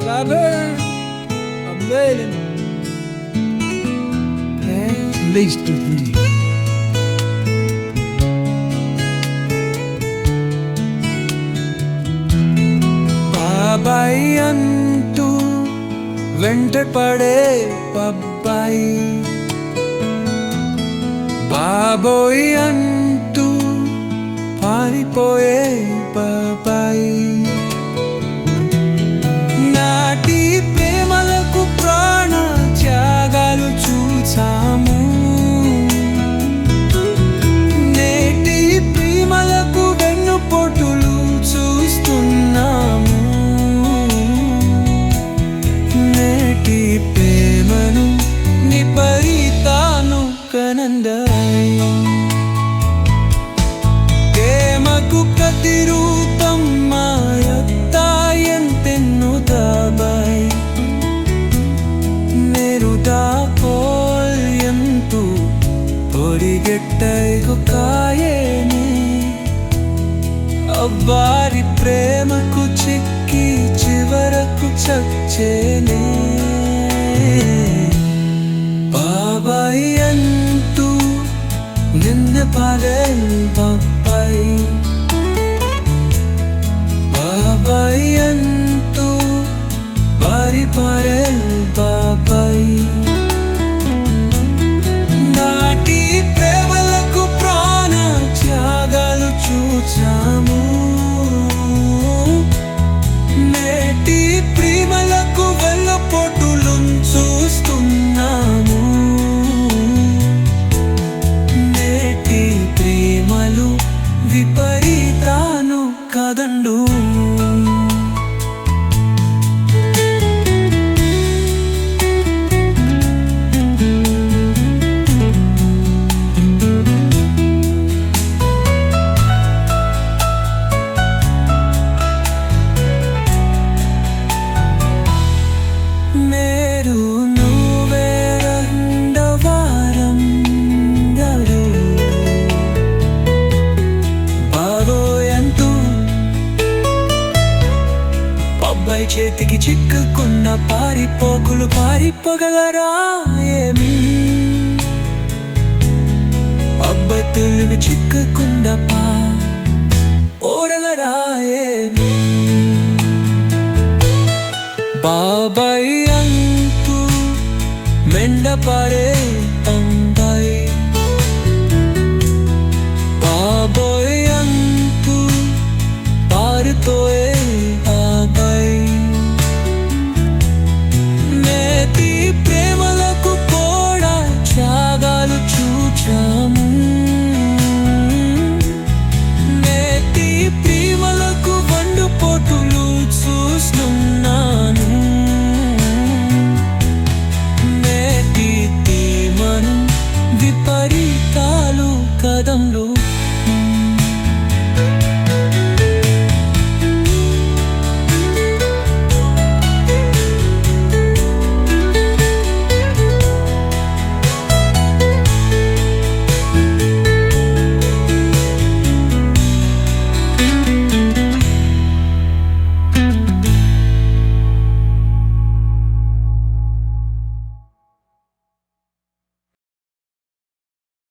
Robert, I'm waiting. Least to me. బాబాయ్ అంటూ వెంట పడే పబ్బాయి, బాబోయ్ అంటూ పారిపోయే బాబాయి. నాటి ప్రేమలకు ప్రాణ త్యాగాలు చూసాము, నేటి ప్రేమలకు వెన్నుపోటులు చూస్తున్నాము. నేటి ప్రేమను నిపరితాను కనందాయి, ప్రేమకు ప్రతిరూపం ಮಾಯತ್ತಾಯಂತೆನ್ನುತ್ತಾಬಾಯಿ. ಮೇರುದಾಪೋಲ್ಯಂತು ಹೊರಿಗೆಟ್ಟೈಗು ಕಾಯೇನೆ, అవ్వారి ప్రేమకు చిక్కి చివరకు చచ్చేనే. బాబాయ్ అంటూ నిన్న పాడేల్ బాబాయ్, బాబాయ్ అంటూ పారిపోయేల్ బాబాయ్. నాటి ప్రేమలకు ప్రాణ త్యాగాలు చూచాము, నేటి ప్రేమలకు వెల్లపోటులు చూస్తున్నాము. నేటి ప్రేమలు విపరీతాను కదండు. మేరు నువ్వే రెండవారం గడు, బాబోయ్ అంటూ పబ్బాయి చేతికి చిక్కుకున్న పారిపోకులు పారిపోగలరా ఏమి? అబ్బాయి తెలివి చిక్కుకున్న ఓడగరా ఏమి? బాబాయ్ అంటూ మెండపారే